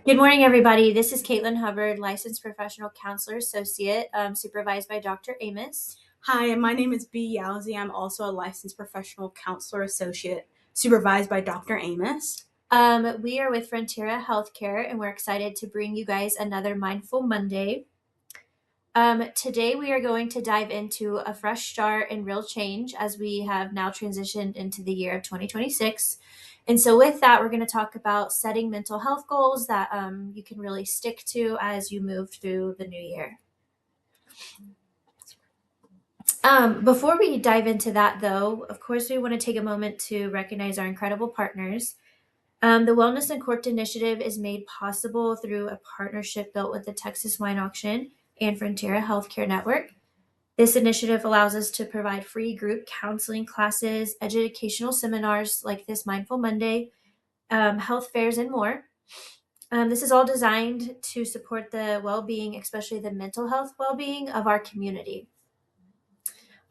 Good morning, everybody. This is Caitlin Hubbard, licensed professional counselor associate, supervised by Dr. Amos. Hi, and my name is B. Yowzy. I'm also a licensed professional counselor associate supervised by Dr. Amos. We are with Frontera Healthcare, and we're excited to bring you guys another Mindful Monday. Today, we are going to dive into a fresh start and real change as we have now transitioned into the year of 2026. And so, with that, we're going to talk about setting mental health goals that you can really stick to as you move through the new year. Before we dive into that, though, of course, we want to take a moment to recognize our incredible partners. The Wellness Uncorked initiative is made possible through a partnership built with the Texas Wine Auction and Frontera Healthcare Network. This initiative allows us to provide free group counseling classes, educational seminars like this Mindful Monday, health fairs, and more. This is all designed to support the well-being, especially the mental health well-being of our community.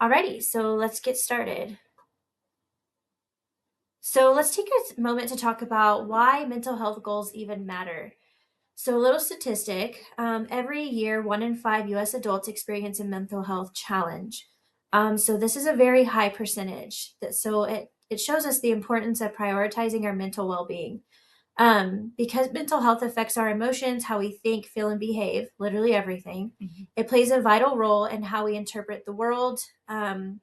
Alrighty, so let's get started. So let's take a moment to talk about why mental health goals even matter. So a little statistic, every year 1 in 5 US adults experience a mental health challenge. So this is a very high percentage. So it shows us the importance of prioritizing our mental well-being. Because mental health affects our emotions, how we think, feel, and behave, literally everything. Mm-hmm. It plays a vital role in how we interpret the world. And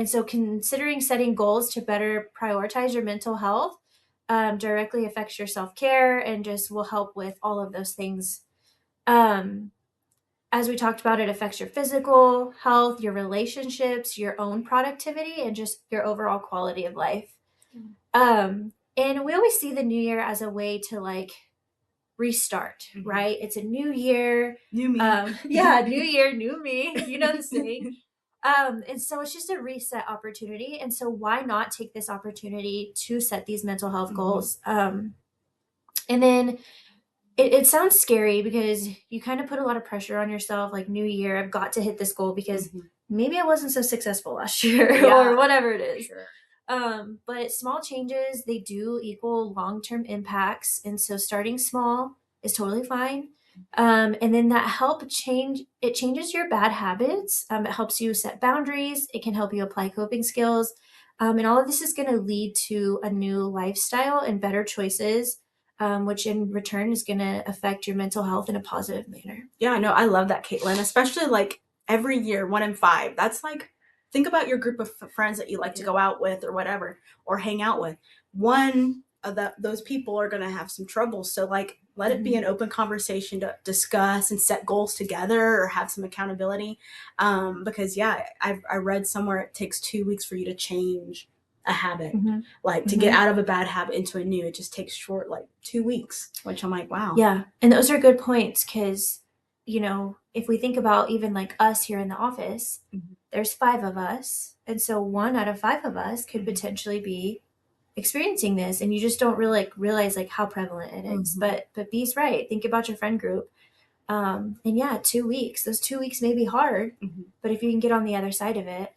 so considering setting goals to better prioritize your mental health directly affects your self-care and just will help with all of those things. As we talked about, it affects your physical health, your relationships, your own productivity, and just your overall quality of life. Mm-hmm. And we always see the new year as a way to restart, mm-hmm. right? It's a new year. New me. New year, new me. You know the saying. And so it's just a reset opportunity. And so why not take this opportunity to set these mental health mm-hmm. goals? And then it sounds scary because you kind of put a lot of pressure on yourself, like new year, I've got to hit this goal because mm-hmm. maybe I wasn't so successful last year or whatever it is. Sure. But small changes, they do equal long-term impacts. And so starting small is totally fine. And then it changes your bad habits. It helps you set boundaries. It can help you apply coping skills. And all of this is going to lead to a new lifestyle and better choices, which in return is going to affect your mental health in a positive manner. Yeah, no, I love that, Caitlin, especially every year, 1 in 5. That's think about your group of friends that you like to go out with or whatever, or hang out with. One of those people are going to have some trouble. So let mm-hmm. it be an open conversation to discuss and set goals together or have some accountability. Because I read somewhere it takes 2 weeks for you to change a habit, mm-hmm. to mm-hmm. get out of a bad habit into a new. It just takes 2 weeks, which I'm like, wow. Yeah. And those are good points because, if we think about even us here in the office, mm-hmm. there's 5 of us. And so 1 out of 5 of us could potentially be experiencing this. And you just don't really realize how prevalent it is. Mm-hmm. But B's right. Think about your friend group. And 2 weeks, those 2 weeks may be hard, mm-hmm. but if you can get on the other side of it,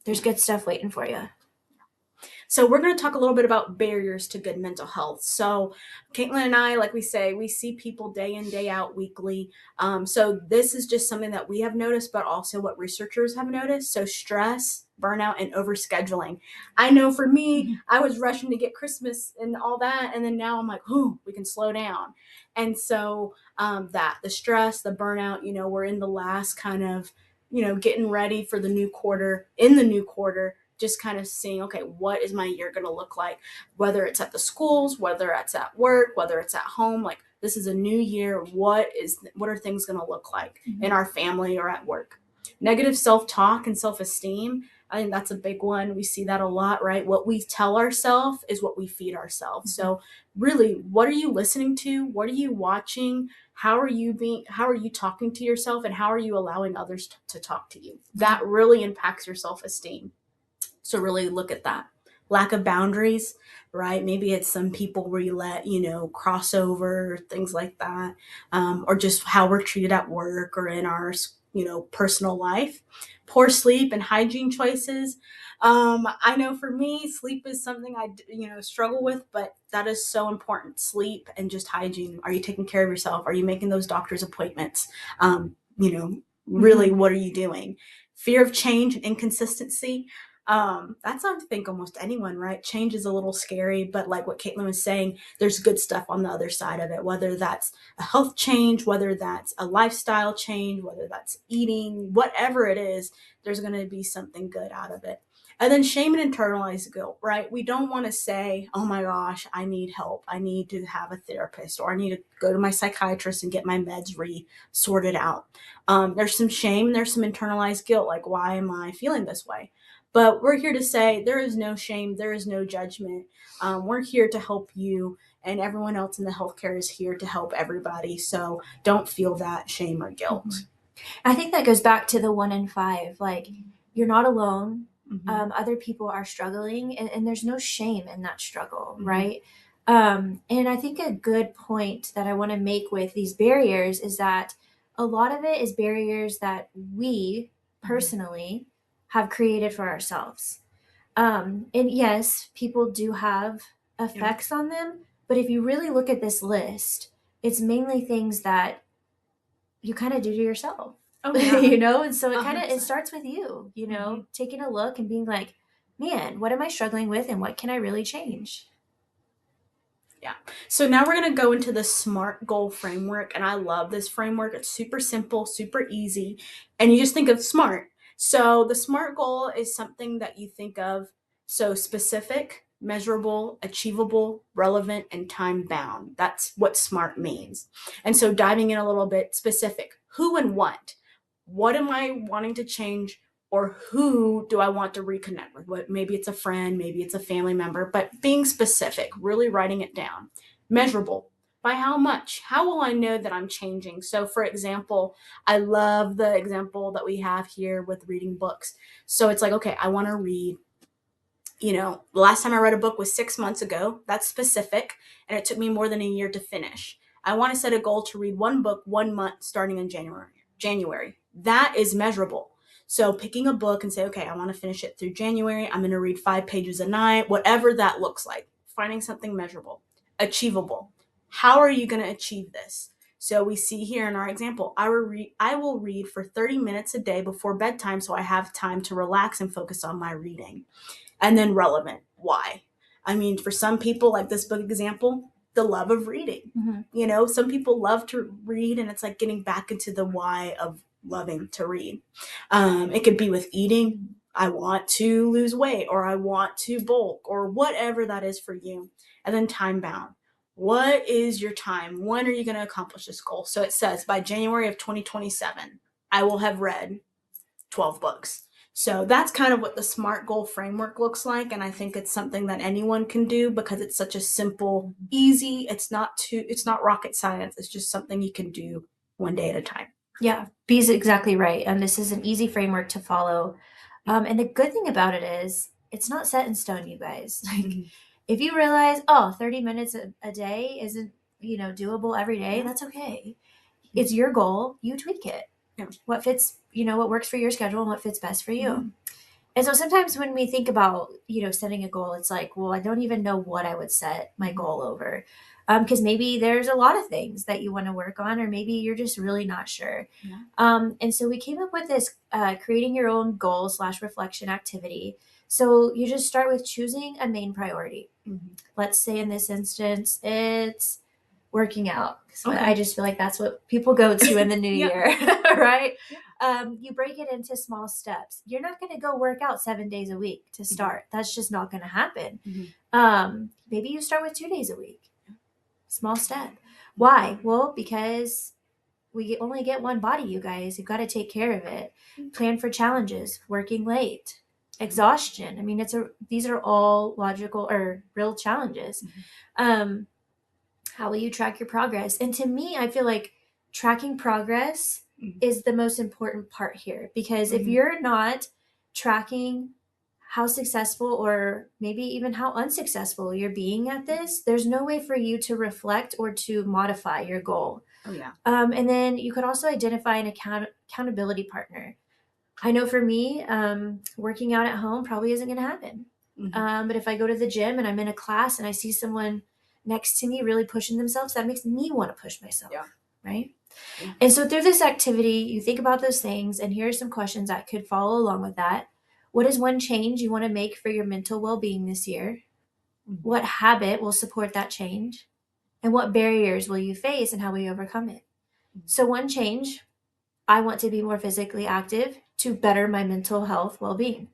there's good stuff waiting for you. So we're going to talk a little bit about barriers to good mental health. So Caitlin and I, like we say, we see people day in, day out, weekly. So this is just something that we have noticed, but also what researchers have noticed. So stress, burnout, and overscheduling. I know for me, I was rushing to get Christmas and all that. And then now I'm like, we can slow down. And so the stress, the burnout, we're in the last kind of, getting ready for the new quarter, just kind of seeing, okay, what is my year going to look like? Whether it's at the schools, whether it's at work, whether it's at home, this is a new year. What are things going to look like mm-hmm. in our family or at work? Negative self-talk and self-esteem. I think that's a big one. We see that a lot, right? What we tell ourselves is what we feed ourselves. Mm-hmm. So really, what are you listening to? What are you watching? How are you talking to yourself? And how are you allowing others to talk to you? That really impacts your self-esteem. So really look at that. Lack of boundaries, right? Maybe it's some people where you let, crossover, things like that. Or just how we're treated at work or in our, personal life. Poor sleep and hygiene choices. I know for me, sleep is something I struggle with, but that is so important. Sleep and just hygiene. Are you taking care of yourself? Are you making those doctor's appointments? Really, what are you doing? Fear of change and inconsistency. That's, I think, almost anyone, right? Change is a little scary, but like what Caitlin was saying, there's good stuff on the other side of it, whether that's a health change, whether that's a lifestyle change, whether that's eating, whatever it is, there's going to be something good out of it. And then shame and internalized guilt, right? We don't want to say, oh my gosh, I need help. I need to have a therapist, or I need to go to my psychiatrist and get my meds sorted out. There's some shame, there's some internalized guilt, like, why am I feeling this way? But we're here to say there is no shame, there is no judgment. We're here to help you, and everyone else in the healthcare is here to help everybody. So don't feel that shame or guilt. I think that goes back to the 1 in 5. Like, you're not alone. Other people are struggling, and there's no shame in that struggle, right? And I think a good point that I want to make with these barriers is that a lot of it is barriers that we personally have created for ourselves. And yes, people do have effects on them, but if you really look at this list, it's mainly things that you kind of do to yourself. Oh, yeah. And so it starts with you, taking a look and being like, man, what am I struggling with, and what can I really change? Yeah. So now we're going to go into the SMART goal framework, and I love this framework. It's super simple, super easy, and you just think of SMART. So the SMART goal is something that you think of, so specific, measurable, achievable, relevant, and time bound. That's what SMART means. And so diving in a little bit, specific, who and what? What am I wanting to change? Or who do I want to reconnect with? What, maybe it's a friend, maybe it's a family member, but being specific, really writing it down. Measurable. By how much? How will I know that I'm changing? So for example, I love the example that we have here with reading books. So it's like, okay, I want to read, the last time I read a book was 6 months ago. That's specific. And it took me more than a year to finish. I want to set a goal to read one book 1 month starting in January. That is measurable. So picking a book and say, okay, I want to finish it through January. I'm going to read 5 pages a night, whatever that looks like. Finding something measurable. Achievable. How are you going to achieve this? So we see here in our example, I will read for 30 minutes a day before bedtime so I have time to relax and focus on my reading. And then relevant. Why? I mean, for some people, like this book example, the love of reading. Some people love to read, and it's like getting back into the why of loving to read. It could be with eating. I want to lose weight, or I want to bulk, or whatever that is for you. And then time bound. What is your time? When are you going to accomplish this goal? So it says by January of 2027, I will have read 12 books. So that's kind of what the SMART goal framework looks like. And I think it's something that anyone can do because it's such a simple, easy, it's not rocket science. It's just something you can do one day at a time. Yeah, B's exactly right. And this is an easy framework to follow. And the good thing about it is it's not set in stone, you guys. Like, if you realize, 30 minutes a day isn't, doable every day, that's okay. It's your goal. You tweak it. Yeah. What fits, what works for your schedule and what fits best for you. And so sometimes when we think about, setting a goal, it's like, well, I don't even know what I would set my goal over. Because maybe there's a lot of things that you want to work on, or maybe you're just really not sure. Yeah. And so we came up with this creating your own goal / reflection activity. So you just start with choosing a main priority. Let's say in this instance, it's working out. So okay. I just feel like that's what people go to in the new year, right? Yeah. You break it into small steps. You're not going to go work out 7 days a week to start. That's just not going to happen. Maybe you start with 2 days a week. Small step. Why? Well, because we only get one body, you guys. You've got to take care of it. Plan for challenges, working late, exhaustion. I mean, these are all logical or real challenges. How will you track your progress? And to me, I feel like tracking progress is the most important part here, because if you're not tracking how successful or maybe even how unsuccessful you're being at this, there's no way for you to reflect or to modify your goal. Oh yeah. And then you could also identify an accountability partner. I know for me, working out at home probably isn't going to happen. But if I go to the gym and I'm in a class and I see someone next to me really pushing themselves, that makes me want to push myself. Yeah. Right. Yeah. And so through this activity, you think about those things, and here are some questions that could follow along with that. What is one change you want to make for your mental well-being this year? What habit will support that change? And what barriers will you face and how will you overcome it? So one change, I want to be more physically active to better my mental health well-being.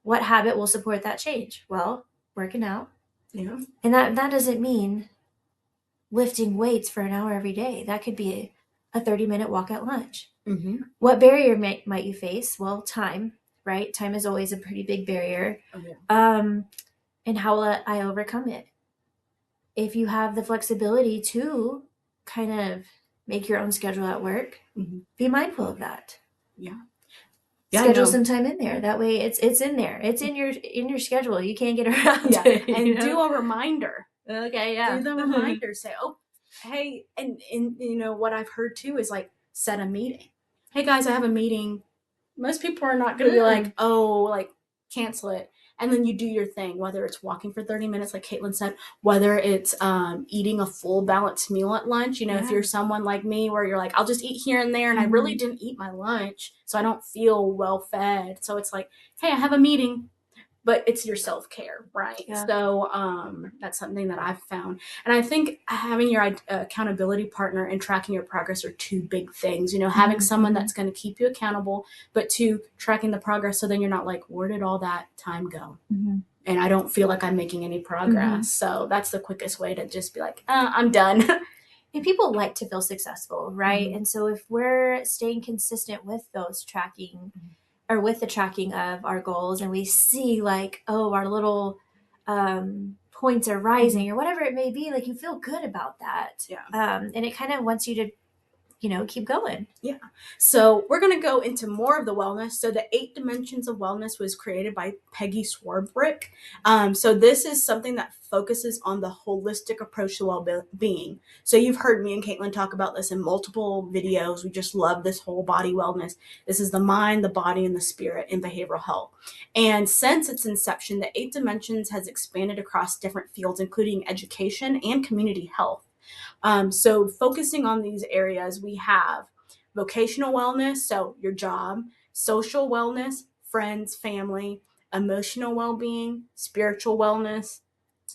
What habit will support that change? Well, working out. Yeah. And that doesn't mean lifting weights for an hour every day. That could be a 30-minute walk at lunch. What barrier might you face? Well, time, right? Time is always a pretty big barrier. Oh, yeah. And how will I overcome it? If you have the flexibility to kind of make your own schedule at work, be mindful of that. Yeah. Schedule some time in there. That way it's in there. It's in your schedule. You can't get around it. And do a reminder. Okay, yeah. Do the reminder. Say, oh, hey, and you know what I've heard too is like set a meeting. Hey guys, I have a meeting. Most people are not going to be like, oh, like cancel it. And then you do your thing, whether it's walking for 30 minutes, like Caitlin said, whether it's eating a full balanced meal at lunch. You know, if you're someone like me where you're like, I'll just eat here and there, and I really didn't eat my lunch, so I don't feel well fed. So it's like, hey, I have a meeting, but it's your self-care, right? Yeah. So that's something that I've found. And I think having your accountability partner and tracking your progress are two big things. You know, having someone that's going to keep you accountable, but two, tracking the progress, so then you're not like, where did all that time go? And I don't feel like I'm making any progress. So that's the quickest way to just be like, I'm done. And people like to feel successful, right? And so if we're staying consistent with those tracking or with the tracking of our goals, and we see like, oh, our little points are rising or whatever it may be, like you feel good about that. Yeah. And it kind of wants you to, you know, keep going. Yeah. So we're going to go into more of the wellness. So the 8 dimensions of wellness was created by Peggy Swarbrick. So this is something that focuses on the holistic approach to well-being. So you've heard me and Caitlin talk about this in multiple videos. We just love this whole body wellness. This is the mind, the body, and the spirit in behavioral health. And since its inception, the 8 dimensions has expanded across different fields, including education and community health. So focusing on these areas, we have vocational wellness, so your job, social wellness, friends, family, emotional well-being, spiritual wellness,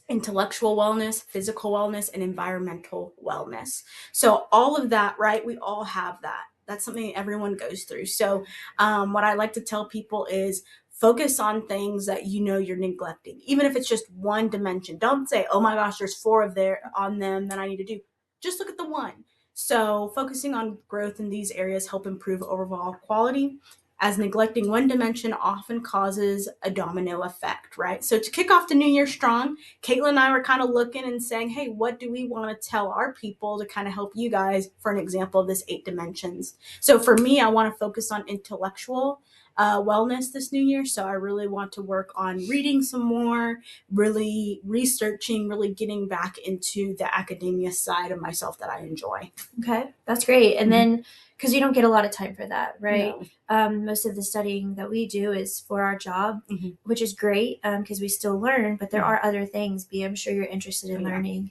intellectual wellness, physical wellness, and environmental wellness. So all of that, right? We all have that. That's something everyone goes through. So what I like to tell people is focus on things that you know you're neglecting, even if it's just one dimension. Don't say, oh my gosh, there's 4 of there on them that I need to do. Just look at the one. So focusing on growth in these areas help improve overall quality, as neglecting one dimension often causes a domino effect, right? So to kick off the new year strong, Caitlin and I were kind of looking and saying, hey, what do we want to tell our people to kind of help you guys for an example of this 8 dimensions? So for me, I want to focus on intellectual wellness this new year. So I really want to work on reading some more, really researching, really getting back into the academia side of myself that I enjoy. Okay, that's great. And then, because you don't get a lot of time for that, right? No. Most of the studying that we do is for our job, which is great because we still learn, but there are other things. I'm sure you're interested in learning.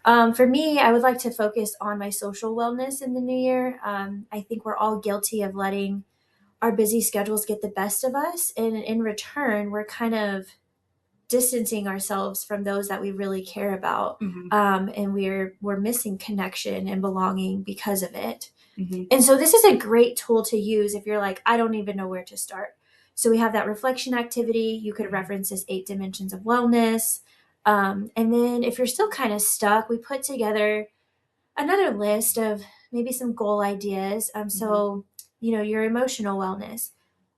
For me, I would like to focus on my social wellness in the new year. I think we're all guilty of letting our busy schedules get the best of us. And in return, we're kind of distancing ourselves from those that we really care about. And we're missing connection and belonging because of it. And so this is a great tool to use if you're like, I don't even know where to start. So we have that reflection activity. You could reference this 8 dimensions of wellness. And then if you're still kind of stuck, we put together another list of maybe some goal ideas. So, you know, your emotional wellness.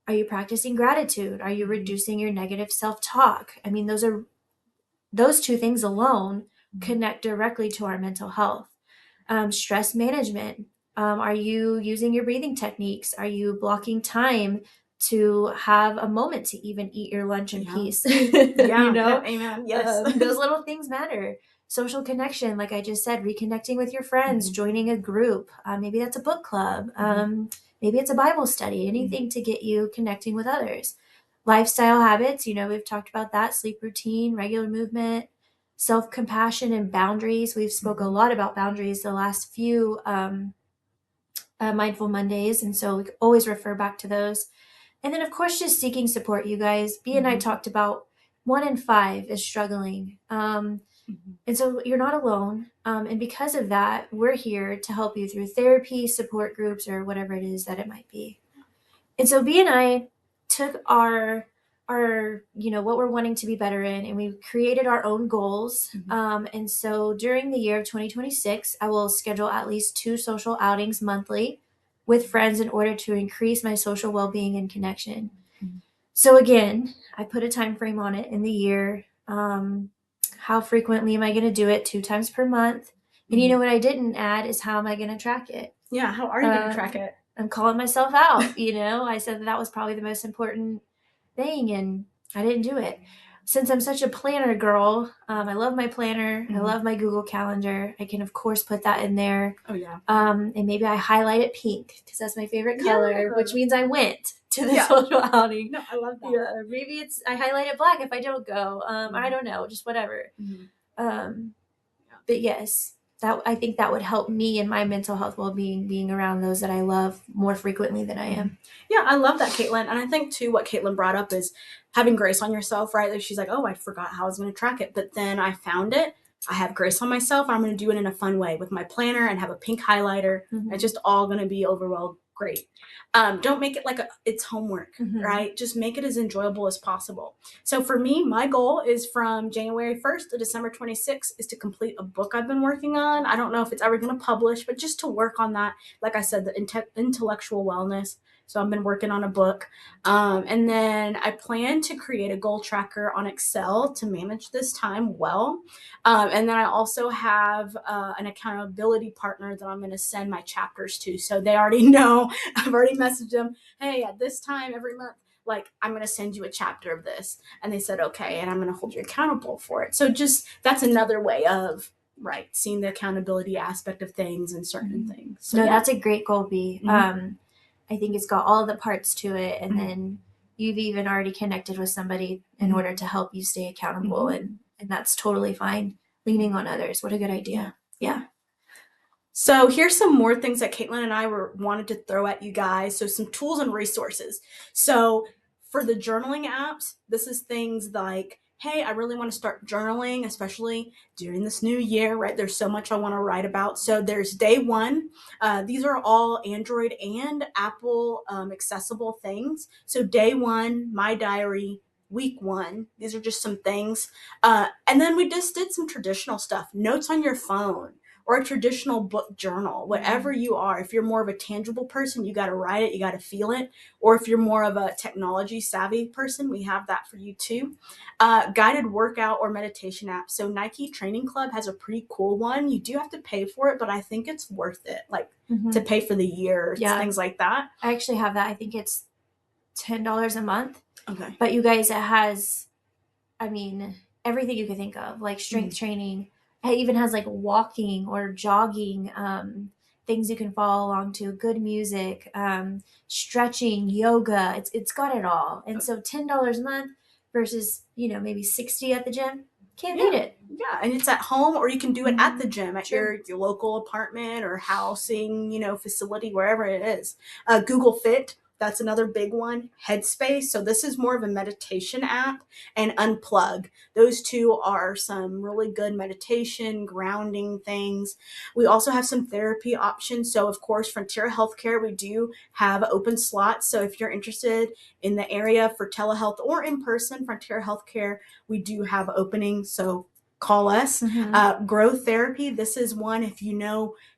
Are you practicing gratitude? Are you reducing your negative self-talk? I mean, those 2 things alone connect directly to our mental health. Stress management. Are you using your breathing techniques? Are you blocking time to have a moment to even eat your lunch in peace. Yeah, No, amen. Yes. those little things matter. Social connection, like I just said, reconnecting with your friends, joining a group. Maybe that's a book club. Maybe it's a Bible study, anything to get you connecting with others. Lifestyle habits, we've talked about that, sleep routine, regular movement, self-compassion, and boundaries. We've spoke a lot about boundaries the last few Mindful Mondays, and so we always refer back to those. And then, of course, just seeking support, you guys. B and I talked about 1 in 5 is struggling. And so you're not alone. And because of that, we're here to help you through therapy, support groups, or whatever it is that it might be. And so B and I took our what we're wanting to be better in, and we created our own goals. And so during the year of 2026, I will schedule at least 2 social outings monthly with friends in order to increase my social well-being and connection. So again, I put a time frame on it in the year. How frequently am I going to do it? 2 times per month. And what I didn't add is how am I going to track it? Yeah, how are you going to track it? I'm calling myself out. I said that was probably the most important thing, and I didn't do it. Since I'm such a planner girl, I love my planner. I love my Google Calendar. I can, of course, put that in there. Oh, yeah. And maybe I highlight it pink because that's my favorite color, which means I went to the social outing. No, I love that. Yeah, maybe I highlight it black if I don't go. I don't know, just whatever. But yes, I think that would help me in my mental health well-being, being around those that I love more frequently than I am. Yeah, I love that, Caitlin. And I think, too, what Caitlin brought up is having grace on yourself, right? Like she's like, oh, I forgot how I was going to track it. But then I found it. I have grace on myself. I'm going to do it in a fun way with my planner and have a pink highlighter. It's just all going to be overall great. Don't make it like it's homework, right? Just make it as enjoyable as possible. So for me, my goal is from January 1st to December 26th is to complete a book I've been working on. I don't know if it's ever going to publish, but just to work on that. Like I said, the intellectual wellness. So I've been working on a book. And then I plan to create a goal tracker on Excel to manage this time well. And then I also have an accountability partner that I'm going to send my chapters to. So they already know. I've already messaged them, hey, at this time every month, like, I'm going to send you a chapter of this. And they said, okay, and I'm going to hold you accountable for it. So just that's another way of, right, seeing the accountability aspect of things and certain things. So, that's a great goal, B. I think it's got all the parts to it. And then you've even already connected with somebody in order to help you stay accountable. And that's totally fine. Leaning on others. What a good idea. Yeah. So here's some more things that Caitlin and I wanted to throw at you guys. So some tools and resources. So for the journaling apps, this is things like, hey, I really want to start journaling, especially during this new year, right? There's so much I want to write about. So there's Day One. These are all Android and Apple accessible things. So Day One, My Diary, Week 1. These are just some things. And then we just did some traditional stuff. Notes on your phone, or a traditional book journal, whatever you are. If you're more of a tangible person, you got to write it, you got to feel it. Or if you're more of a technology savvy person, we have that for you too. Guided workout or meditation app. So Nike Training Club has a pretty cool one. You do have to pay for it, but I think it's worth it, like to pay for the year, things like that. I actually have that. I think it's $10 a month. Okay. But you guys, it has, everything you can think of, like strength training. It even has like walking or jogging, things you can follow along to, good music, stretching, yoga. It's got it all. And so $10 a month versus, maybe 60 at the gym. Can't beat it. Yeah, and it's at home, or you can do it at the gym, at your local apartment or housing, facility, wherever it is. Google Fit. That's another big one. Headspace. So this is more of a meditation app. And Unplug. Those two are some really good meditation, grounding things. We also have some therapy options. So of course, Frontera Healthcare, we do have open slots. So if you're interested in the area for telehealth or in person, Frontera Healthcare, we do have openings. So call us. Growth therapy. This is one if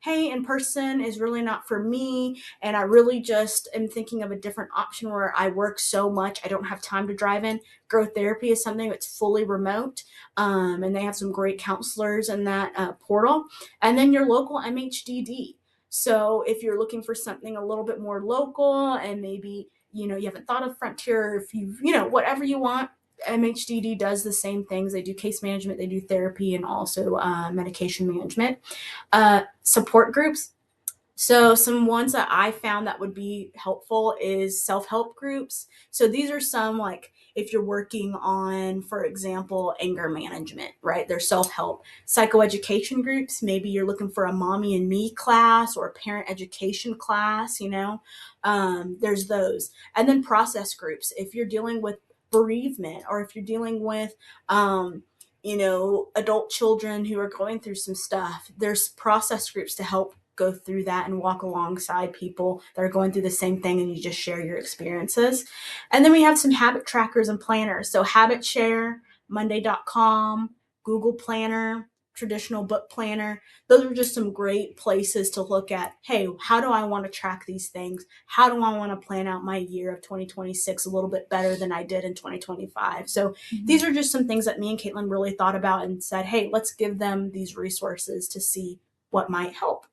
hey, in person is really not for me, and I really just am thinking of a different option where I work so much I don't have time to drive in. Growth therapy is something that's fully remote, and they have some great counselors in that portal. And then your local MHDD. So if you're looking for something a little bit more local and maybe you haven't thought of Frontera, if you whatever you want, MHDD does the same things. They do case management, they do therapy, and also medication management. Support groups. So some ones that I found that would be helpful is self-help groups. So these are some, like, if you're working on, for example, anger management, right? They're self-help. Psychoeducation groups, maybe you're looking for a mommy and me class or a parent education class. There's those. And then process groups, if you're dealing with bereavement, or if you're dealing with adult children who are going through some stuff, there's process groups to help go through that and walk alongside people that are going through the same thing, and you just share your experiences. And then we have some habit trackers and planners. So Habit Share, Monday.com, Google Planner, Traditional Book Planner. Those are just some great places to look at. Hey, how do I want to track these things? How do I want to plan out my year of 2026 a little bit better than I did in 2025? So these are just some things that me and Caitlin really thought about and said, hey, let's give them these resources to see what might help.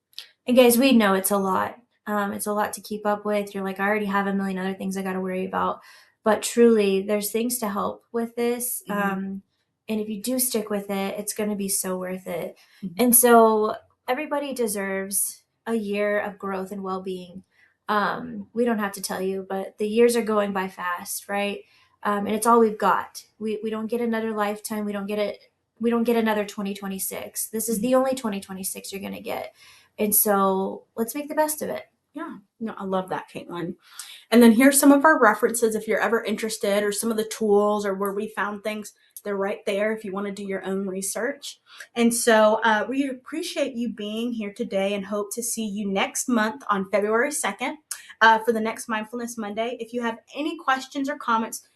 And guys, we know it's a lot. It's a lot to keep up with. You're like, I already have a million other things I got to worry about. But truly, there's things to help with this. And if you do stick with it, it's going to be so worth it. And so everybody deserves a year of growth and well-being. We don't have to tell you, but the years are going by fast, right? And it's all we've got. We don't get another lifetime. We don't get it. We don't get another 2026. This is the only 2026 you're going to get. And so let's make the best of it. Yeah, no, I love that, Caitlin. And then here's some of our references if you're ever interested, or some of the tools or where we found things. They're right there if you want to do your own research. And so we appreciate you being here today and hope to see you next month on February 2nd for the next Mindfulness Monday. If you have any questions or comments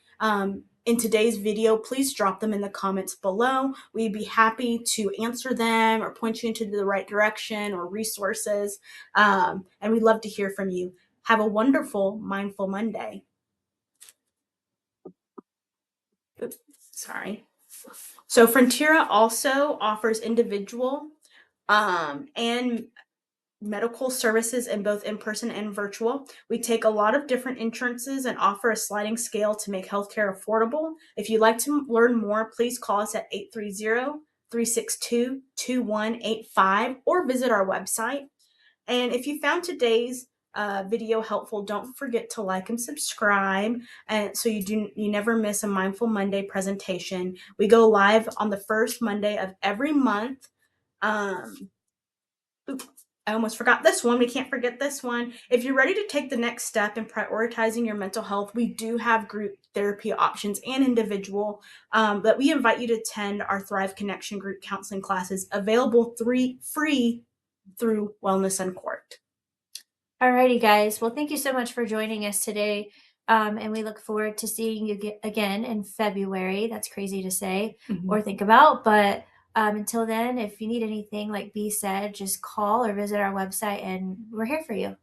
in today's video, please drop them in the comments below. We'd be happy to answer them or point you into the right direction or resources. And we'd love to hear from you. Have a wonderful Mindful Monday. Oops, sorry. So Frontera also offers individual and medical services in both in-person and virtual. We take a lot of different insurances and offer a sliding scale to make healthcare affordable. If you'd like to learn more, please call us at 830-362-2185 or visit our website. And if you found today's video helpful, don't forget to like and subscribe, and so you never miss a Mindful Monday presentation. We go live on the first Monday of every month. I almost forgot this one. We can't forget this one. If you're ready to take the next step in prioritizing your mental health, we do have group therapy options and individual, but we invite you to attend our Thrive Connection group counseling classes, available free through Wellness Uncorked. Alrighty, guys. Well, thank you so much for joining us today. And we look forward to seeing you again in February. That's crazy to say or think about. But until then, if you need anything, like B said, just call or visit our website and we're here for you.